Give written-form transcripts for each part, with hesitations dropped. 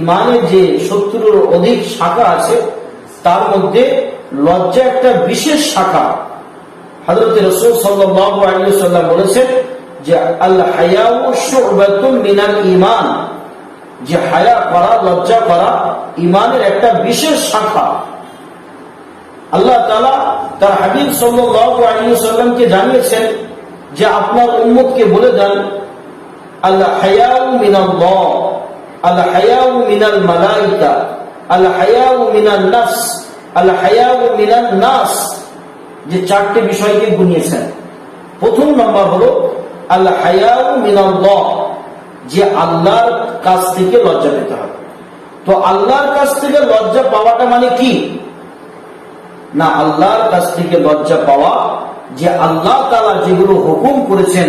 ইমানের যে 70-এর অধিক শাখা আছে তার মধ্যে লজ্জা একটা বিশেষ শাখা। হযরত রাসূল সাল্লাল্লাহু আলাইহি ওয়াসাল্লাম বলেছেন যে আল হায়াউ শু'বাতুন মিনাল ঈমান, যে হায়া করা, লজ্জা করা ঈমানের একটা বিশেষ শাখা। আল্লাহ তাআলা তার হাবিব সাল্লাল্লাহু আলাইহি ওয়াসাল্লামকে জানিয়েছেন যে আপনার উম্মতকে বলে দেন আল হায়াউ মিনাল্লাহ, আল হায়াউ মিনাল মালায়েকা, আল হায়াউ মিনান নাফস, আল হায়াউ মিনান নাস, যে চারটি বিষয়কে গুনিয়েছেন। প্রথম নম্বর হলো আল হায়াউ মিনাল্লাহ, যে আল্লাহর কাছ থেকে লজ্জা পেতে হবে। তো আল্লাহর কাছ থেকে লজ্জা পাওয়াটা মানে কি না, আল্লাহর কাছ থেকে লজ্জা পাওয়া যে আল্লাহ তাআলা যেগুলো হুকুম করেছেন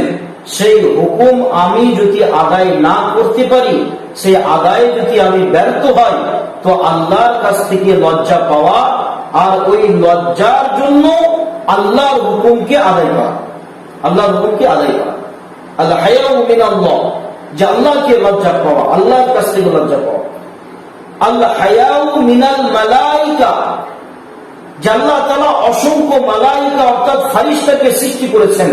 সেই হুকুম আমি যদি আদায় না করতে পারি, সেই আদায়ে যদি আমি ব্যর্থ হই, তো আল্লাহর কাছ থেকে লজ্জা পাওয়া আর ওই লজ্জার জন্য আল্লাহর হুকুমকে আদায় করা, আল্লাহর হুকুমকে আদায় করা। আল হায়াউ মিনাল্লাহ, যে আল্লাহকে লজ্জা পাওয়া, আল্লাহর কাছ থেকে লজ্জা পাওয়া। আল হায়াউ মিনাল মালায়েকা, যে আল্লাহ তাআলা অসংখ্য মালায়েকা অর্থাৎ ফেরেশতাকে সৃষ্টি করেছেন।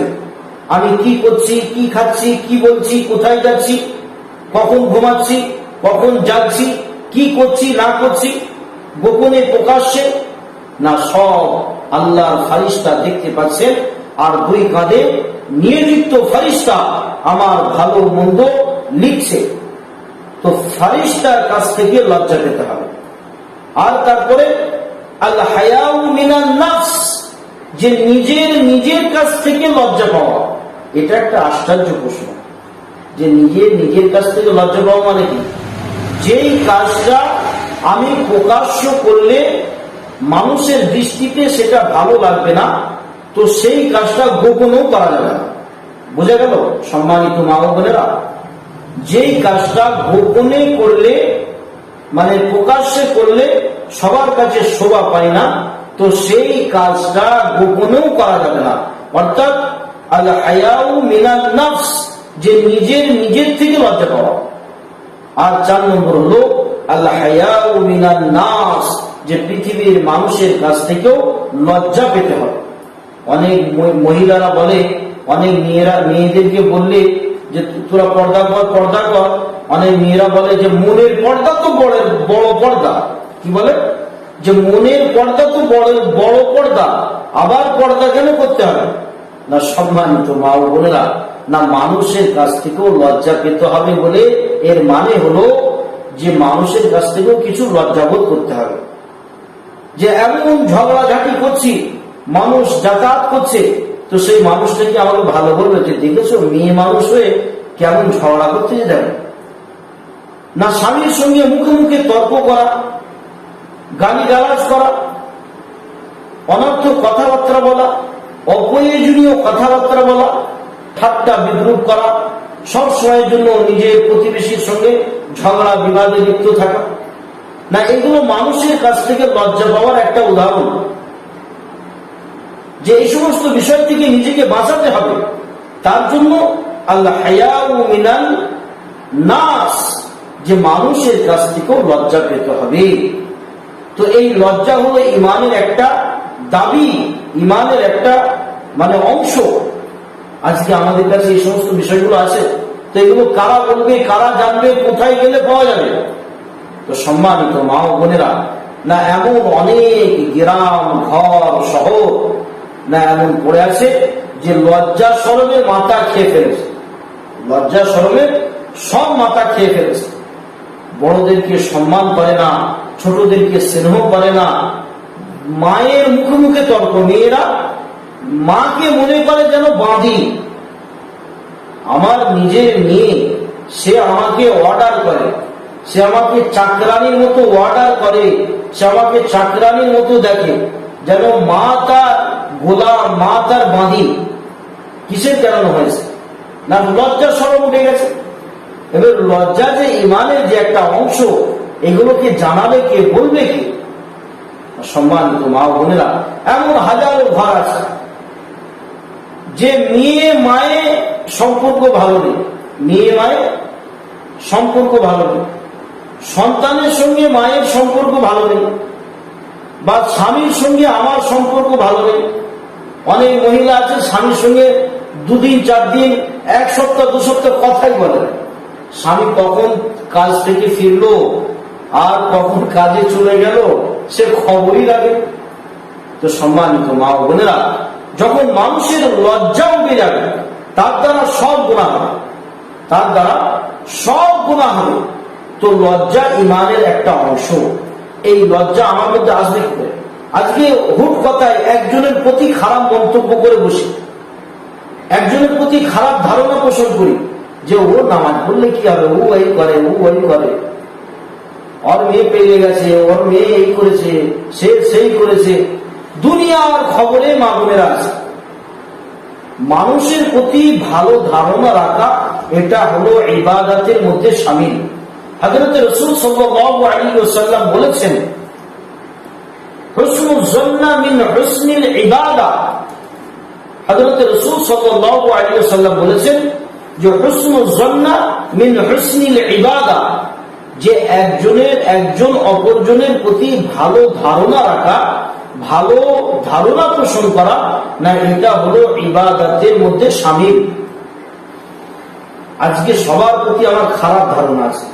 আমি কি করছি, কি খাচ্ছি, কি বলছি, কোথায় যাচ্ছি, কখন ঘুমাচ্ছি, কখন যাচ্ছি, কি করছি না করছি, গোপনে প্রকাশ্যে না, সব আল্লাহর ফেরেশতা দেখতে পাচ্ছেন। আর দুই কাঁধে নিয়োজিত ফেরেশতা আমার ভালো মন্দ লিখছে। তো ফেরেশতার কাছ থেকে লজ্জা পেতে হবে। আর তারপরে আল হায়াউ মিনান নাফস, যে নিজের কাছ থেকে লজ্জা পাওয়া। এটা একটা আশ্চর্য প্রশ্ন, যে নিজের কাছ থেকে লজ্জা পাওয়া মানে কি? যেই কাজটা আমি প্রকাশ্য করলে মানুষের দৃষ্টিতে সেটা ভালো লাগবে না, তো সেই কাজটা গোপনেও করা যাবে না। বোঝা গেল সম্মানিত মা ও বোনেরা? যেই কাজটা গোপনে করলে মানে প্রকাশ্যে করলে সবার কাছে শোভা পায় না, তো সেই কাজটা গোপনেও করা যাবে না। অর্থাৎ আল হায়াউ মিনান নাফস, যে নিজের থেকে লজ্জা পাওয়া। আর 4 নম্বর হলো আল হায়াউ মিনান নাস, যে পৃথিবীর মানুষের কাছ থেকেও লজ্জা পেতে হবে। অনেক মহিলারা বলে, অনেক মেয়েদেরকে বললে যে তোরা পর্দা কর, পর্দা কর। অনেক মেয়েরা বলে যে মনের পর্দা তো বড় পর্দা। কি বলে? যে মনের পর্দা তো বড় পর্দা, আবার পর্দা কেন করতে হবে না? সম্মানিত মা ও বোনেরা, না মানুষের কাছ থেকেও লজ্জা পেতে হবে বলে এর মানে হলো যে মানুষের কাছ থেকেও কিছু লজ্জাবোধ করতে হবে। যে এমন ঝগড়াঝাটি করছি, মানুষ যাতায়াত করছে, তো সেই মানুষটাকে আমাকে ভালো বলবে যে দেখেছো মেয়ে মানুষ হয়ে কেমন ঝগড়া করতে যাবে না। স্বামীর সঙ্গে মুখে মুখে তর্ক করা, গালিগালাজ করা, অনর্থক কথাবার্তা বলা, অপ্রয়োজনীয় কথাবার্তা বলা, ঠাট্টা বিদ্রুপ করা, সব সময়ের জন্য নিজের প্রতিবেশীর সঙ্গে ঝগড়া বিবাদে লিপ্ত থাকা, না এগুলো মানুষের কাছ থেকে লজ্জা পাওয়ার একটা উদাহরণ। যে এই সমস্ত বিষয় থেকে নিজেকে বাঁচাতে হবে, তার জন্য আল হায়াউ মিনান নাস, যে মানুষের কাছ থেকেও লজ্জা পেতে হবে। তো এই লজ্জা হলো ইমানের একটা দাবি, ইমানের একটা মানে অংশ। আজকে আমাদের কাছে এই সমস্ত বিষয়গুলো আছে, তো এগুলো কারা বলবে, কারা জানবে, কোথায় গেলে পাওয়া যাবে? তো সম্মানিত মা ও বোনেরা, না এমন অনেক গ্রাম ঘর শহর না এমন পড়ে আছে যে লজ্জা শরমে মাথা খেয়ে ফেলেছে, লজ্জা শরমে সব মাথা খেয়ে ফেলেছে। বড়দেরকে সম্মান করে না, ছোটদেরকে স্নেহ করে না, মায়ের মুখে মুখে তর্ক। মেয়েরা মাকে মনে করে যেন বাঁধি। আমার নিজের মেয়ে, সে আমাকে অর্ডার করে, সে আমাকে চাকরানির মতো অর্ডার করে, সে আমাকে চাকরানির মতো দেখে, যেন মা তার গোলাম, মা তার বাঁধি। কিসের কারণ হয়েছে না? লজ্জা শরম উঠে গেছে। এবার লজ্জা যে ইমানের যে একটা অংশ, এগুলোকে জানাবে কে, বলবে কে? সম্মানিত মা ও বোনেরা, এমন হাজারো ঘর আছে যে মেয়ে মায়ে সম্পর্ক ভালো নেই, মেয়ে মায়ে সম্পর্ক ভালো নেই, সন্তানের সঙ্গে মায়ের সম্পর্ক ভালো নেই, বা স্বামীর সঙ্গে আমার সম্পর্ক ভালো নেই। অনেক মহিলা আছে স্বামীর সঙ্গে 2 দিন 4 দিন 1 সপ্তাহ 2 সপ্তাহ কথাই বলে না। স্বামী কখন কাজ থেকে ফিরলো আর কখন কাজে চলে গেল সে খবরই লাগে। তো সম্মানিত মা ও বোনেরা, যখন মানুষের লজ্জা উঠে যাবে তার দ্বারা সব গুনাহ হবে, তার দ্বারা সব গুনাহ হবে। তো লজ্জা ইমানের একটা অংশ। এই লজ্জা আমার মধ্যে আসবে কি করে? আজকে হুট কথায় একজনের প্রতি খারাপ মন্তব্য করে বসি, একজনের প্রতি খারাপ ধারণা পোষণ করি যে ও নামাজ পড়লে কি হবে, ও এই করে, ও ওই করে, ওর মেয়ে পেয়ে গেছে, ওর মেয়ে এই করেছে, সে সেই করেছে। দুনিয়ার খবরে মা বোনেরা আছে। মানুষের প্রতি ভালো ধারণা রাখা এটা হলো ইবাদতের মধ্যে শামিল। হযরত রাসূল সাল্লাল্লাহু আলাইহি ওয়াসাল্লাম বলেছেন, হুসনুল জন্না মিন হুসনিল ইবাদা। হযরত রাসূল সাল্লাল্লাহু আলাইহি ওয়াসাল্লাম বলেছেন যে হুসনুল জন্না মিন হুসনিল ইবাদা, যে একজন অপরজনের প্রতি ভালো ধারণা রাখা, ভালো ধারণা পোষণ করা, না এটা হলো ইবাদতের মধ্যে শামিল। আজকে সবার প্রতি আমার খারাপ ধারণা আছে।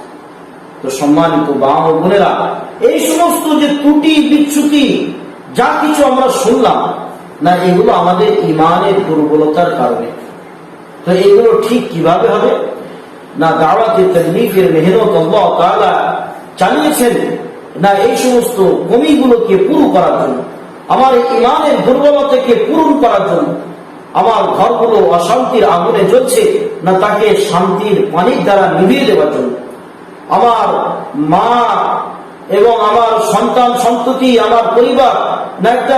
তো সম্মানিত মা ও বোনেরা, এই সমস্ত যে ত্রুটি বিচ্যুতি যা কিছু আমরা শুনলাম, না এগুলো আমাদের ইমানের দুর্বলতার কারণে। তো এগুলো ঠিক কিভাবে হবে? না দাওয়াতে তাবলীগের মেহনত আল্লাহ তাআলা চালিয়েছেন, না এই সমস্ত কমিগুলোকে পুরো করার জন্য, আমার ইমানের দুর্বলতাকে পূরণ করার জন্য। আমার ঘরগুলো অশান্তির আগুনে জ্বলছে, না তাকে শান্তির পানির দ্বারা নিভিয়ে দেওয়ার জন্য। আমার মা এবং আমার সন্তান সন্ততি, আমার পরিবার, না একটা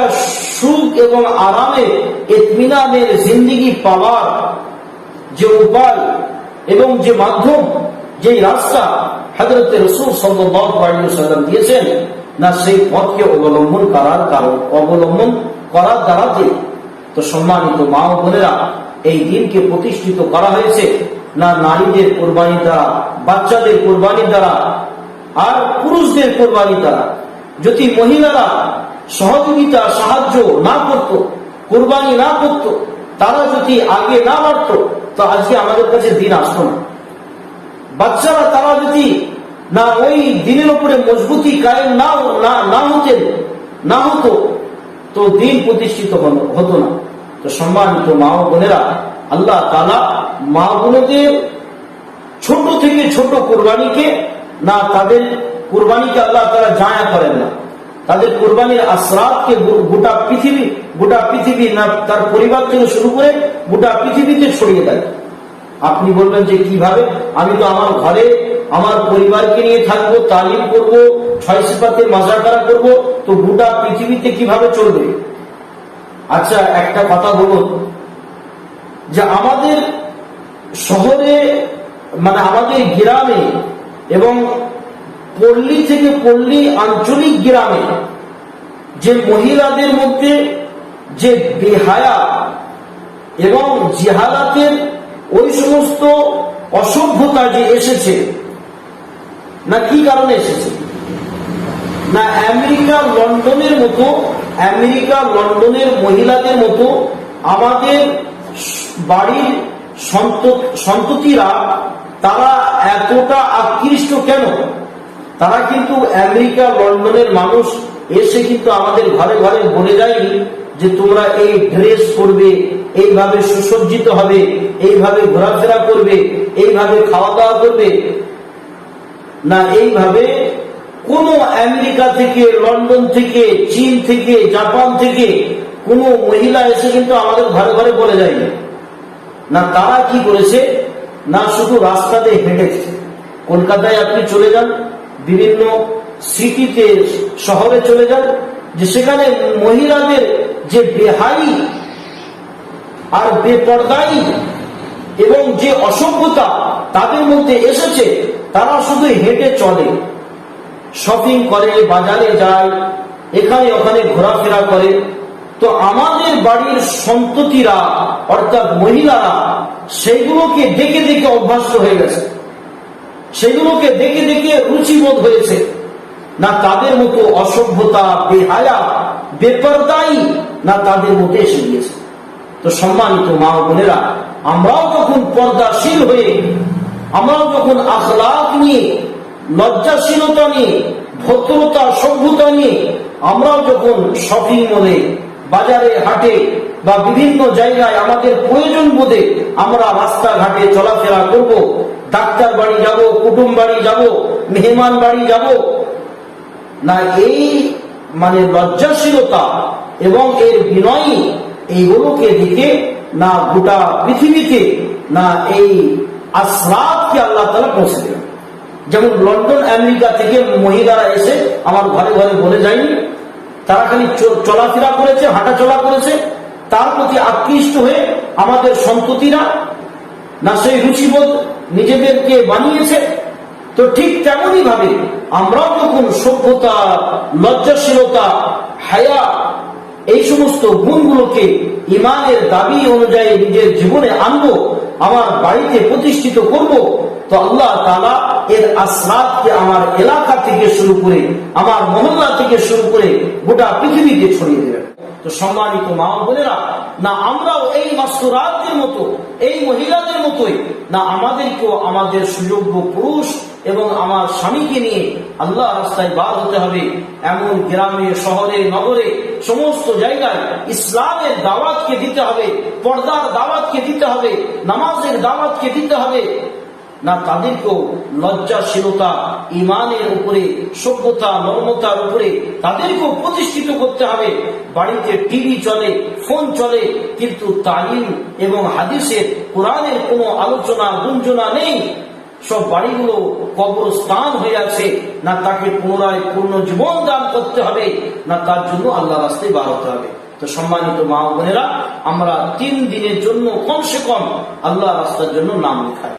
সুখ এবং আরামে ইতমিনানের জিন্দেগি পাওয়ার যে উপায় এবং যে মাধ্যম, যে রাস্তা হযরত রাসূল সাল্লাল্লাহু আলাইহি ওয়াসাল্লাম দিয়েছেন, না সেই পথকে অবলম্বন করার দ্বারাতে। তো সম্মানিত মা ও বোনেরা, এই দিনকে প্রতিষ্ঠিত করা হয়েছে না নারীদের কোরবানি দ্বারা, বাচ্চাদের কোরবানি দ্বারা, আর পুরুষদের কোরবানি দ্বারা। যদি মহিলারা সহযোগিতা সাহায্য না করত, কোরবানি না করত, তারা যদি আগে না বাড়ত, তো আজকে আমাদের কাছে দিন আসতো না। বাচ্চারা তারা যদি না ওই দিনের উপরে মজবুতি কায়েম না হতো, তো দিন প্রতিষ্ঠিত হতো না। তো সম্মানিত মা ও বোনেরা, আল্লাহ তাআলা মা বোনদের ছোট থেকে ছোট কোরবানিকে, না তাদের কোরবানিকে আল্লাহ তাআলা জায়া করেন না। তাদের কোরবানির আসরাতকে গোটা পৃথিবী, না তার পরিবার থেকে শুরু করে গোটা পৃথিবীতে ছড়িয়ে দেয়। আপনি বলবেন যে কিভাবে? আমি তো আমার ঘরে আমার পরিবারকে নিয়ে থাকবো, তালিম করবো, 6 সিফাতে মাজাকারা করবো, তো গোটা পৃথিবীতে কিভাবে চলবে? আচ্ছা, একটা কথা বলুন, যে আমাদের শহরে, মানে আমাদের গ্রামে এবং পল্লী থেকে পল্লী আঞ্চলিক গ্রামে যে মহিলাদের মধ্যে যে বেহায়া এবং জিহালাতের ওই সমস্ত অসভ্যতা যে এসেছে, না কি কারণে এসেছে? না আমেরিকা লন্ডনের মহিলাদের মতো আমাদের বাড়ির সন্ততিরা তারা এতটা আকৃষ্ট কেন? তারা কিন্তু আমেরিকা লন্ডনের মানুষ এসে কিন্তু আমাদের ঘরে ঘরে বলে যায়নি যে তোমরা এই ড্রেস পরবে, এইভাবে সুসজ্জিত হবে, এইভাবে ঘোরাফেরা করবে, এইভাবে খাওয়া দাওয়া করবে। না, এইভাবে কোন আমেরিকা থেকে, লন্ডন থেকে, চীন থেকে, জাপান থেকে কোন মহিলা এসে কিন্তু আমাদের ঘরে ঘরে বলে যায়নি। না, তারা কি করেছে? না শুধু রাস্তাতে হেঁটেছে। কলকাতায় আপনি চলে যান, বিভিন্ন সিটিতে, শহরে চলে যান, যে সেখানে মহিলাদের যে বেহাই আর বেপরদাই এবং যে অসভ্যতা তাদের মধ্যে এসেছে, তারা শুধু হেঁটে চলে, শপিং করে, বাজারে যায়, এখানে ওখানে ঘোরাফেরা করে। তো আমাদের বাড়ির সন্ততিরা অর্থাৎ মহিলারা সেইগুলোকে দেখে দেখে অভ্যস্ত হয়ে গেছে। সেগুলোকে দেখে দেখে রুচিবোধ হয়েছে, না তাদের মতো অসভ্যতা, বেহায়া, বেপরদাই না তাদের মধ্যে এসে গিয়েছে। তো সম্মানিত মা ও বোনেরা, আমরাও যখন পর্দাশীল হয়ে, আমরাও যখন আখলাক নিয়ে, লজ্জাশীলতা নিয়ে, ভদ্রতা, সভ্যতা নিয়ে আমরাও যখন শপিং মলে, বাজারে, হাটে বা বিভিন্ন জায়গায় আমাদের প্রয়োজন বোধে আমরা রাস্তাঘাটে চলাফেরা করব, ডাক্তার বাড়ি যাব, কুটুম বাড়ি যাব, মেহমান বাড়ি যাব, না এই লজ্জাশীলতা এবং এর বিনয়ী এইগুলোকে দিকে না গোটা পৃথিবীতে না এই আসরাতকে আল্লাহ তাআলা পৌঁছে দেবেন। যেমন লন্ডন, আমেরিকা থেকে মহিলারা এসে আমার ঘরে ঘরে বলে যায়নি, তারা খালি চলাফেরা করেছে, হাঁটা চলা করেছে, তার প্রতি আকৃষ্ট হয়ে আমাদের সন্ততিরা না সেই রুচিবোধ নিজেদেরকে বানিয়েছে। তো ঠিক তেমনই ভাবে আমরাও যখন সভ্যতা, লজ্জাশীলতা, হায়া এই সমস্ত গুণগুলোকে ইমানের দাবি অনুযায়ী নিজের জীবনে আনবো, আমার বাড়িতে প্রতিষ্ঠিত করব, তো আল্লাহ তাআলা এর আসরাতকে আমার এলাকা থেকে শুরু করে, আমার মহল্লা থেকে শুরু করে গোটা পৃথিবীতে ছড়িয়ে দেবেন। তো সম্মানিত মা ও বোনেরা, না আমরাও এই মাসুরাতদের মতো, এই মহিলাদের মতোই না আমাদেরকেও আমাদের সুযোগ্য পুরুষ এবং আমার স্বামীকে নিয়ে আল্লাহ রাস্তায় বার হতে হবে। এমন গ্রামে, শহরে, নগরে, সমস্ত জায়গায় ইসলামের দাওয়াতকে দিতে হবে, পর্দার দাওয়াতকে দিতে হবে, নামাজের দাওয়াতকে দিতে হবে। না তাদেরকেও লজ্জাশীলতা, ইমানের উপরে, সভ্যতা, নরমতার উপরে তাদেরকেও প্রতিষ্ঠিত করতে হবে। বাড়িতে টিভি চলে, ফোন চলে, কিন্তু তালিম এবং হাদিসের, কোরআনের কোনো আলোচনা, গুঞ্জনা নেই। সব বাড়িগুলো কবরস্থান হয়ে আছে। না তাকে পুনরায় পূর্ণ জীবন দান করতে হবে, না তার জন্য আল্লাহ রাস্তায় বার হতে হবে। তো সম্মানিত মা ও বোনেরা, আমরা 3 দিনের জন্য কমসে কম আল্লাহ রাস্তার জন্য নাম লেখাই।